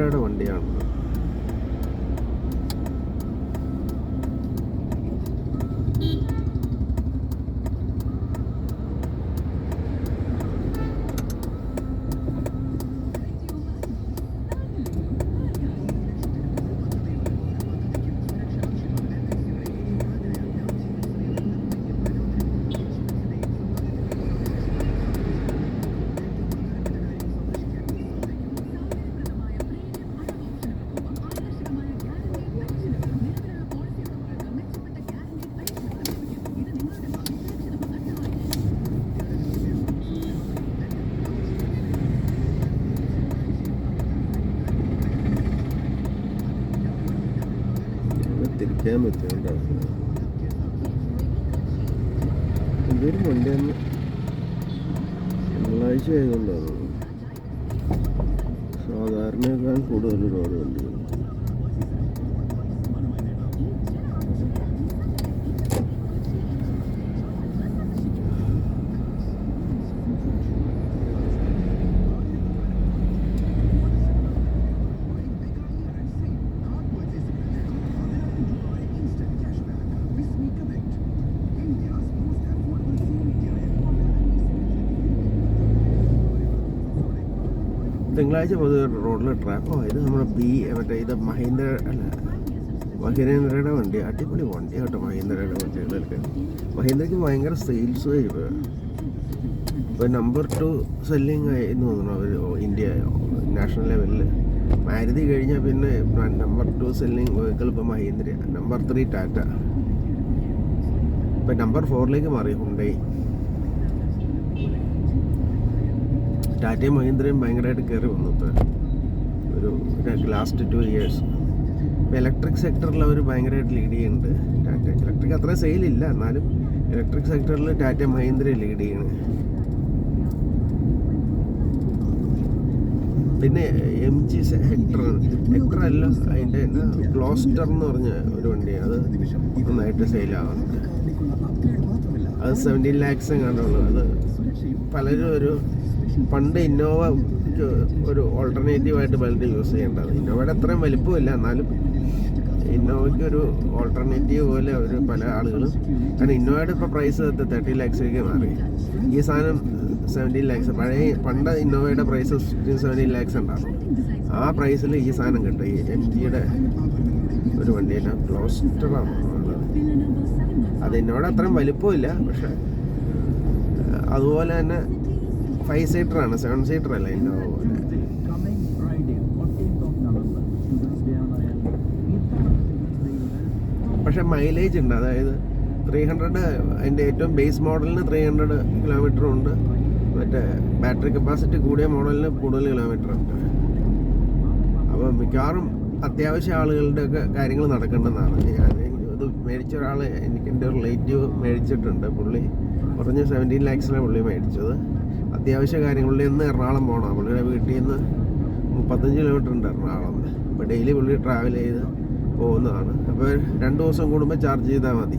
മഹീന്ദ്രയുടെ വണ്ടിയാണ്. തിരിക്കാൻ പറ്റുന്നുണ്ടാവും. എന്തൊരു വണ്ടിയാണ്, തിങ്കളാഴ്ച ആയതുകൊണ്ടാണ് സാധാരണയേക്കാൾ കൂടുതൽ ഒരുപാട് വണ്ടികൾ. തിങ്കളാഴ്ച പൊതുവെ റോഡിൽ ഇത് നമ്മുടെ ഇത് മഹീന്ദ്രയുടെ വണ്ടി. അടിപൊളി വണ്ടി കേട്ടോ മഹീന്ദ്രയുടെ വണ്ടികളൊക്കെ. മഹീന്ദ്രയ്ക്ക് ഭയങ്കര സെയിൽസ് ഇപ്പോൾ നമ്പർ 2 സെല്ലിങ് ആയിരുന്നു തോന്നുന്നു അവർ ഇന്ത്യ നാഷണൽ ലെവലിൽ. മാരുതി കഴിഞ്ഞാൽ പിന്നെ നമ്പർ 2 സെല്ലിങ് വെഹിക്കിൾ ഇപ്പോൾ മഹീന്ദ്ര, നമ്പർ 3 ടാറ്റ, ഇപ്പം നമ്പർ 4ലേക്ക് മാറി ഹുണ്ടായി. ടാറ്റയും മഹീന്ദ്രയും ഭയങ്കരമായിട്ട് കയറി വന്നു ഇപ്പോൾ ഒരു ലാസ്റ്റ് 2 ഇയേഴ്സ്. ഇപ്പോൾ ഇലക്ട്രിക് സെക്ടറിൽ അവർ ഭയങ്കരമായിട്ട് ലീഡ് ചെയ്യുന്നുണ്ട്. ടാറ്റ ഇലക്ട്രിക് അത്ര സെയിലില്ല, എന്നാലും ഇലക്ട്രിക് സെക്ടറിൽ ടാറ്റ മഹീന്ദ്ര ലീഡ് ചെയ്യണം. പിന്നെ MG ഹെക്ടർ അല്ല, അതിൻ്റെ ഗ്ലോസ്റ്റർ എന്ന് പറഞ്ഞ ഒരു വണ്ടിയാണ്. അത് നന്നായിട്ട് സെയിലാവുന്നുണ്ട്. അത് 17 lakhs എങ്ങാണ്ടുള്ളൂ. അത് പലരും ഒരു പണ്ട് ഇന്നോവയ്ക്ക് ഒരു ഓൾട്ടർനേറ്റീവായിട്ട് പലരും യൂസ് ചെയ്യേണ്ടത്. ഇന്നോവയുടെ അത്രയും വലിപ്പമില്ല, എന്നാലും ഇന്നോവയ്ക്ക് ഒരു ഓൾട്ടർനേറ്റീവ് പോലെ ഒരു പല ആളുകളും. കാരണം ഇന്നോവയുടെ ഇപ്പോൾ പ്രൈസ് 30 lakhsലേക്ക് മാറി. ഈ സാധനം 17 lakhs. പണ്ട് ഇന്നോവയുടെ പ്രൈസ് 17 lakhs ഉണ്ടാകും. ആ പ്രൈസിൽ ഈ സാധനം കിട്ടും. ഈ MGയുടെ ഒരു വണ്ടിയില്ല, ക്ലോസ്റ്ററാണ്. അത് ഇന്നോവയുടെ അത്രയും വലിപ്പമില്ല, പക്ഷെ അതുപോലെ തന്നെ 5 സീറ്ററാണ്, 7 സീറ്റർ അല്ല ഇന്നോവ പോലെ. പക്ഷെ മൈലേജ് ഉണ്ട്. അതായത് 300, അതിൻ്റെ ഏറ്റവും ബേസ് മോഡലിന് 300 കിലോമീറ്റർ ഉണ്ട്. മറ്റേ ബാറ്ററി കപ്പാസിറ്റി കൂടിയ മോഡലിന് കൂടുതൽ കിലോമീറ്റർ ഉണ്ട്. അപ്പോൾ മിക്കവാറും അത്യാവശ്യം ആളുകളുടെ ഒക്കെ കാര്യങ്ങൾ നടക്കേണ്ടതാണ്. ഇത് മേടിച്ച ഒരാൾ എൻ്റെ റിലേറ്റീവ് മേടിച്ചിട്ടുണ്ട്. പുള്ളി കുറഞ്ഞ 17 lakhsനാണ് പുള്ളി മേടിച്ചത്. അത്യാവശ്യ കാര്യങ്ങളിൽ നിന്ന് എറണാകുളം പോകണം. പുള്ളിയുടെ വീട്ടിൽ നിന്ന് 35 കിലോമീറ്റർ ഉണ്ട് എറണാകുളം. അപ്പോൾ ഡെയിലി പുള്ളി ട്രാവൽ ചെയ്ത് പോകുന്നതാണ്. അപ്പോൾ 2 ദിവസം കൂടുമ്പോൾ ചാർജ് ചെയ്താൽ മതി.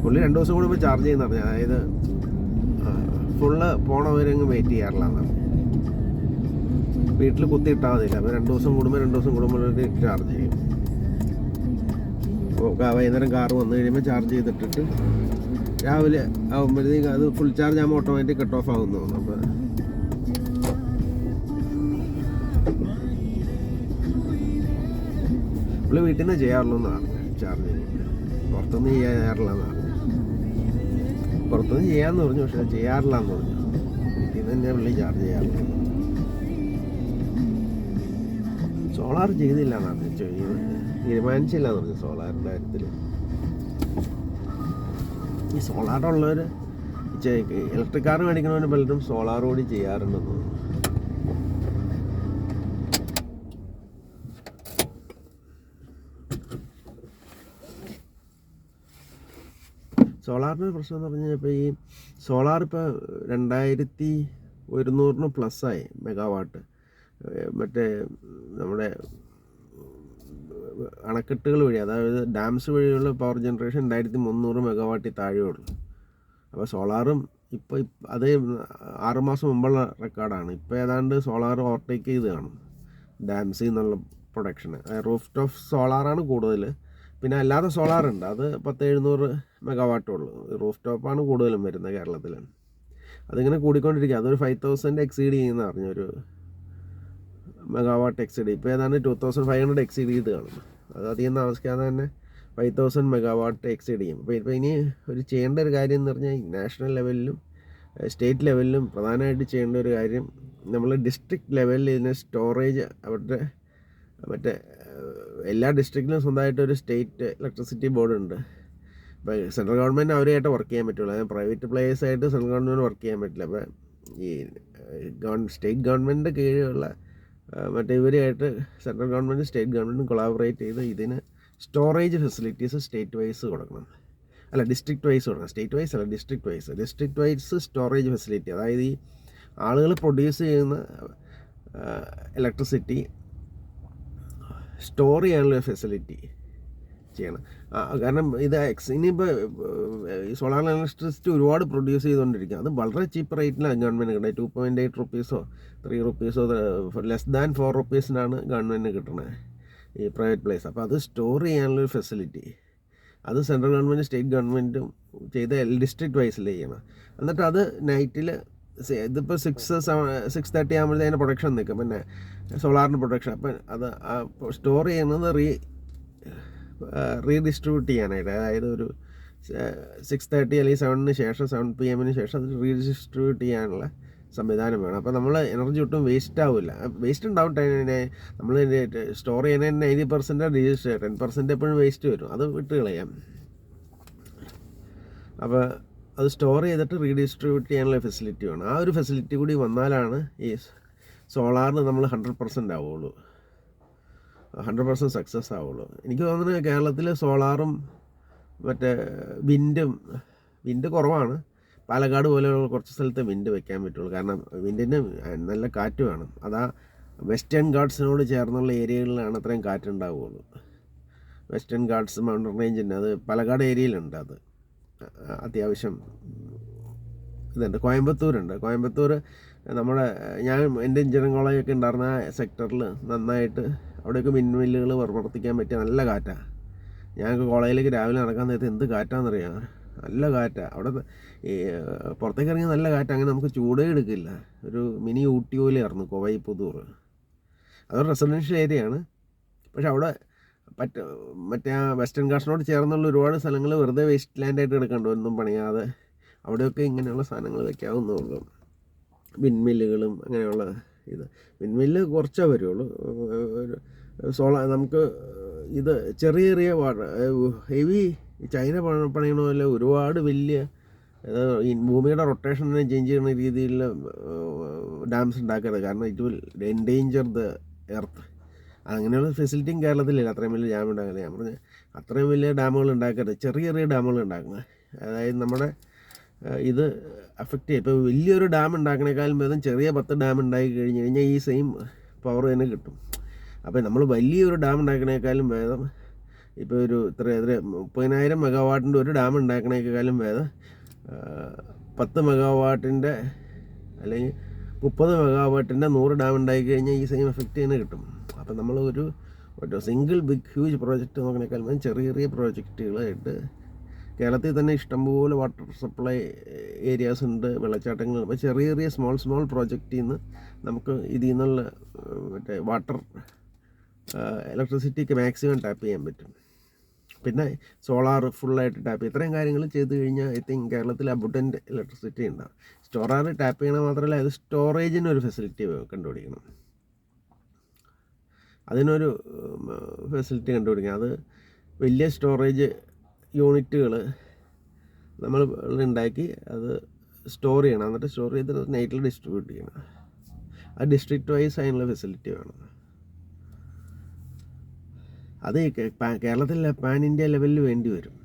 പുള്ളി 2 ദിവസം കൂടുമ്പോൾ ചാർജ് ചെയ്യുന്ന പറഞ്ഞു. അതായത് ഫുള്ള് പോണവരങ്ങ് വെയിറ്റ് ചെയ്യാറില്ലാന്നാണ്. വീട്ടിൽ കുത്തിയിട്ടാൽ മതിയില്ല. അപ്പോൾ 2 ദിവസം കൂടുമ്പോൾ ചാർജ് ചെയ്യും. വൈകുന്നേരം കാറ് വന്നു കഴിയുമ്പോൾ ചാർജ് ചെയ്തിട്ടിട്ട് രാവിലെ ആകുമ്പോഴത്തേക്ക് അത് ഫുൾ ചാർജ് ആകുമ്പോൾ ഓട്ടോമാറ്റിക് കട്ട് ഓഫ് ആകുന്നു. അപ്പോൾ പുള്ളി വീട്ടിൽ നിന്ന് ചെയ്യാറുള്ളൂ എന്നാണ് ചാർജിങ്. പുറത്തുനിന്ന് ചെയ്യാറില്ല എന്നാണ്. പുറത്തുനിന്ന് ചെയ്യാമെന്ന് പറഞ്ഞു, പക്ഷെ ചെയ്യാറില്ല എന്ന് പറഞ്ഞു. വീട്ടിൽ നിന്ന് തന്നെ പുള്ളി ചാർജ് ചെയ്യാറുള്ളൂ. സോളാർ ചെയ്തില്ല എന്നാണ് തീരുമാനിച്ചില്ല എന്ന് പറഞ്ഞു സോളാറിൻ്റെ കാര്യത്തിൽ. ഈ സോളാറുള്ളവർ ഇലക്ട്രിക് കാർ മേടിക്കണവന് പലരും സോളാർ കൂടി ചെയ്യാറുണ്ടെന്ന് തോന്നുന്നു. സോളാറിൻ്റെ പ്രശ്നം എന്ന് പറഞ്ഞു കഴിഞ്ഞാൽ ഇപ്പോൾ ഈ സോളാർ ഇപ്പോൾ 2100 പ്ലസ്സായി മെഗാവാട്ട്. മറ്റേ നമ്മുടെ അണക്കെട്ടുകൾ വഴി, അതായത് ഡാംസ് വഴിയുള്ള പവർ ജനറേഷൻ 2300 മെഗാവാട്ടിൽ താഴെ ഉള്ളൂ. അപ്പോൾ സോളാറും ഇപ്പോൾ അത് 6 മാസം മുമ്പുള്ള റെക്കോർഡാണ്. ഇപ്പോൾ ഏതാണ്ട് സോളാർ ഓവർടേക്ക് ചെയ്ത് കാണും ഡാംസിൽ നിന്നുള്ള പ്രൊഡക്ഷന്. റൂഫ് ടോപ്പ് സോളാറാണ് കൂടുതൽ, പിന്നെ അല്ലാതെ സോളാറുണ്ട്, അത് 10-700 മെഗാവാട്ടുള്ളൂ. റൂഫ് ടോപ്പാണ് കൂടുതലും വരുന്നത് കേരളത്തിൽ. അതിങ്ങനെ കൂടിക്കൊണ്ടിരിക്കുക. അതൊരു 5000 എക്സീഡ് ചെയ്യുന്ന പറഞ്ഞൊരു മെഗാവാട്ട് എക്സീഡ്. ഇപ്പോൾ ഏതാണ്ട് 2500 എക്സീഡ് ചെയ്ത് കാണും. അത് അധികം താമസിക്കാതെ തന്നെ 5000 മെഗാവാട്ട് എക്സീഡ് ചെയ്യും. ഇപ്പോൾ ഇനി ചെയ്യേണ്ട ഒരു കാര്യം എന്ന് പറഞ്ഞാൽ നാഷണൽ ലെവലിലും സ്റ്റേറ്റ് ലെവലിലും പ്രധാനമായിട്ട് ചെയ്യേണ്ട ഒരു കാര്യം, നമ്മൾ ഡിസ്ട്രിക്ട് ലെവലിൽ ഇതിന് സ്റ്റോറേജ് അവരുടെ മറ്റേ എല്ലാ ഡിസ്ട്രിക്റ്റിലും സ്വന്തമായിട്ടൊരു സ്റ്റേറ്റ് ഇലക്ട്രിസിറ്റി ബോർഡ് ഉണ്ട്. ഇപ്പോൾ സെൻട്രൽ ഗവൺമെൻറ് അവരുമായിട്ട് വർക്ക് ചെയ്യാൻ പറ്റുള്ളൂ. അതായത് പ്രൈവറ്റ് പ്ലേയേഴ്സായിട്ട് സെൻട്രൽ ഗവൺമെൻറ് വർക്ക് ചെയ്യാൻ പറ്റില്ല. അപ്പോൾ ഈ സ്റ്റേറ്റ് ഗവൺമെൻറ്റിൻ്റെ കീഴിലുള്ള മറ്റേ ഇവരുമായിട്ട് സെൻട്രൽ ഗവൺമെൻറ് സ്റ്റേറ്റ് ഗവൺമെൻറ്റും കൊളാബറേറ്റ് ചെയ്ത് ഇതിന് സ്റ്റോറേജ് ഫെസിലിറ്റീസ് സ്റ്റേറ്റ് വൈസ് കൊടുക്കണം. അല്ല, ഡിസ്ട്രിക്ട് വൈസ് കൊടുക്കണം. സ്റ്റേറ്റ് വൈസ് അല്ല, ഡിസ്ട്രിക്ട് വൈസ് സ്റ്റോറേജ് ഫെസിലിറ്റി. അതായത് ഈ ആളുകൾ പ്രൊഡ്യൂസ് ചെയ്യുന്ന ഇലക്ട്രിസിറ്റി സ്റ്റോർ ചെയ്യാനുള്ള ഫെസിലിറ്റി ചെയ്യണം. കാരണം ഇത് ഇനിയിപ്പോൾ ഈ സോളാർ ഇലക്ട്രിസിറ്റി ഒരുപാട് പ്രൊഡ്യൂസ് ചെയ്തുകൊണ്ടിരിക്കുക. അത് വളരെ ചീപ്പ് റേറ്റിലാണ് ഗവൺമെൻറ് കിട്ടുന്നത്. 2.8 റുപ്പീസോ 3 റുപ്പീസോ ലെസ് ദാൻ 4 റുപ്പീസിനാണ് ഗവൺമെൻറ്റിന് കിട്ടുന്നത് ഈ പ്രൈവറ്റ് പ്ലേസ്. അപ്പോൾ അത് സ്റ്റോർ ചെയ്യാനുള്ളൊരു ഫെസിലിറ്റി അത് സെൻട്രൽ ഗവൺമെൻറ് സ്റ്റേറ്റ് ഗവൺമെൻറ്റും ചെയ്ത് ഡിസ്ട്രിക്ട് വൈസിൽ ചെയ്യണം. എന്നിട്ട് അത് നൈറ്റിൽ ഇതിപ്പോൾ 6-6:30 ആകുമ്പോഴത്തേക്ക് അതിൻ്റെ പ്രൊഡക്ഷൻ നിൽക്കും, പിന്നെ സോളാറിൻ്റെ പ്രൊഡക്ഷൻ. അപ്പം അത് സ്റ്റോർ ചെയ്യുന്നത് റീഡിസ്ട്രിബ്യൂട്ട് ചെയ്യാനായിട്ട്. അതായത് ഒരു 6:30 അല്ലെങ്കിൽ 7 ശേഷം 7 PM ശേഷം അത് റീഡിസ്ട്രിബ്യൂട്ട് ചെയ്യാനുള്ള സംവിധാനം വേണം. അപ്പോൾ നമ്മൾ എനർജി ഒട്ടും വേസ്റ്റ് ആവില്ല. വേസ്റ്റ് ഉണ്ടാവും, നമ്മൾ സ്റ്റോർ ചെയ്യുന്നതിന് 90% റീഡിസ്ട്രിബ്യൂട്ട്, 10% എപ്പോഴും വേസ്റ്റ് വരും, അത് വിട്ട് കളയാം. അപ്പോൾ അത് സ്റ്റോർ ചെയ്തിട്ട് റീഡിസ്ട്രിബ്യൂട്ട് ചെയ്യാനുള്ള ഫെസിലിറ്റി വേണം. ആ ഒരു ഫെസിലിറ്റി കൂടി വന്നാലാണ് ഈ സോളാറിന് നമ്മൾ 100% ആവുള്ളൂ, 100% സക്സസ് ആവുള്ളൂ. എനിക്ക് തോന്നുന്നത് കേരളത്തിൽ സോളാറും മറ്റേ വിൻഡ് കുറവാണ്. പാലക്കാട് പോലെയുള്ള കുറച്ച് സ്ഥലത്ത് വിൻഡ് വെക്കാൻ പറ്റുള്ളൂ. കാരണം വിൻഡിന് നല്ല കാറ്റ് വേണം. അതാ വെസ്റ്റേൺ ഗാർഡ്സിനോട് ചേർന്നുള്ള ഏരിയകളിലാണ് അത്രയും കാറ്റുണ്ടാവുകയുള്ളൂ. വെസ്റ്റേൺ ഗാർഡ്സ് മൗണ്ടൻ റേഞ്ചിൻ്റെ അത് പാലക്കാട് ഏരിയയിലുണ്ട്. അത് അത്യാവശ്യം ഇതുണ്ട്. കോയമ്പത്തൂർ നമ്മുടെ എൻ്റെ എഞ്ചിനീയറിംഗ് കോളേജൊക്കെ ഉണ്ടായിരുന്ന സെക്ടറിൽ നന്നായിട്ട് അവിടെയൊക്കെ വിൻമില്ലുകൾ പ്രവർത്തിക്കാൻ പറ്റിയ നല്ല കാറ്റാണ്. ഞങ്ങൾക്ക് കോളേജിലേക്ക് രാവിലെ നടക്കാൻ നേരത്തെ എന്ത് കാറ്റാണെന്നറിയാം, നല്ല കാറ്റാണ്. അവിടെ ഈ പുറത്തേക്ക് ഇറങ്ങി നല്ല കാറ്റ്, അങ്ങനെ നമുക്ക് ചൂടേ എടുക്കില്ല. ഒരു മിനി ഊട്ടി പോലെയായിരുന്നു കോവൈ പുതൂർ. അതൊരു റെസിഡൻഷ്യൽ ഏരിയയാണ്. പക്ഷെ അവിടെ മറ്റേ ആ വെസ്റ്റേൺ ഗാർഡ്സിനോട് ചേർന്നുള്ള ഒരുപാട് സ്ഥലങ്ങൾ വെറുതെ വേസ്റ്റ് ലാൻഡായിട്ട് കിടക്കണ്ടോ, ഒന്നും പണിയാതെ. അവിടെയൊക്കെ ഇങ്ങനെയുള്ള സാധനങ്ങൾ വയ്ക്കാവുന്നുള്ളൂ. വിൻമില്ലുകളും അങ്ങനെയുള്ള വിൻമില്ല് കുറച്ചേ വരുള്ളൂ. നമുക്ക് ഇത് ചെറിയ ഹെവി ചൈന പണിയണ പോലെ ഒരുപാട് വലിയ ഈ ഭൂമിയുടെ റൊട്ടേഷനെ ചേഞ്ച് ചെയ്യുന്ന രീതിയിലുള്ള ഡാംസ് ഉണ്ടാക്കരുത്. കാരണം it will endanger the earth. അങ്ങനെയുള്ള ഫെസിലിറ്റിയും കേരളത്തിലില്ല. അത്രയും വലിയ ഡാം ഉണ്ടാക്കില്ല. ഞാൻ പറഞ്ഞ അത്രയും വലിയ ഡാമുകൾ ഉണ്ടാക്കരുത്, ചെറിയ ഡാമുകൾ ഉണ്ടാക്കുന്നത്. അതായത് നമ്മുടെ ഇത് അഫക്റ്റ് ചെയ്യും. ഇപ്പോൾ വലിയൊരു ഡാം ഉണ്ടാക്കണേക്കാളും ഭേദം ചെറിയ 10 ഡാം ഉണ്ടാക്കി കഴിഞ്ഞാൽ ഈ സെയിം പവർ തന്നെ കിട്ടും. അപ്പോൾ നമ്മൾ വലിയൊരു ഡാം ഉണ്ടാക്കണേക്കാളും ഭേദം ഇപ്പോൾ ഒരു 30,000 മെഗാവാട്ടിൻ്റെ ഒരു ഡാം ഉണ്ടാക്കണേക്കാളും ഭേദം 10 മെഗാവാട്ടിൻ്റെ അല്ലെങ്കിൽ 30 മെഗാവാട്ടിൻ്റെ 100 ഡാം ഉണ്ടാക്കി കഴിഞ്ഞാൽ ഈ സെയിം എഫക്റ്റ് തന്നെ കിട്ടും. അപ്പോൾ നമ്മൾ ഒരു സിംഗിൾ ബിഗ് ഹ്യൂജ് പ്രോജക്റ്റ് നോക്കണേക്കാളും ചെറിയ പ്രോജക്റ്റുകളായിട്ട് കേരളത്തിൽ തന്നെ ഇഷ്ടംപോലെ വാട്ടർ സപ്ലൈ ഏരിയാസ് ഉണ്ട്, വെള്ളച്ചാട്ടങ്ങളുണ്ട്. അപ്പോൾ ചെറിയ സ്മോൾ പ്രോജക്റ്റിൽ നിന്ന് നമുക്ക് ഇതിൽ നിന്നുള്ള മറ്റേ വാട്ടർ ഇലക്ട്രിസിറ്റിക്ക് മാക്സിമം ടാപ്പ് ചെയ്യാൻ പറ്റും. പിന്നെ സോളാർ ഫുള്ളായിട്ട് ടാപ്പ് ചെയ്യും. ഇത്രയും കാര്യങ്ങൾ ചെയ്ത് കഴിഞ്ഞാൽ ഐ തിങ്ക് കേരളത്തിൽ അബുണ്ടൻ്റ് ഇലക്ട്രിസിറ്റി ഉണ്ടാകും. സോളാർ ടാപ്പ് ചെയ്യണത് മാത്രമല്ല, അത് സ്റ്റോറേജിനൊരു ഫെസിലിറ്റി കണ്ടുപിടിക്കണം. അതിനൊരു ഫെസിലിറ്റി കണ്ടുപിടിക്കണം. അത് വലിയ സ്റ്റോറേജ് യൂണിറ്റുകൾ നമ്മൾ ഉണ്ടാക്കി അത് സ്റ്റോർ ചെയ്യണം. എന്നിട്ട് സ്റ്റോർ ചെയ്ത് നൈറ്റിൽ ഡിസ്ട്രിബ്യൂട്ട് ചെയ്യണം. അത് ഡിസ്ട്രിക്ട് വൈസ് അതിനുള്ള ഫെസിലിറ്റി വേണം. അത് കേരളത്തിൽ പാൻ ഇന്ത്യ ലെവലിൽ വേണ്ടി വരും.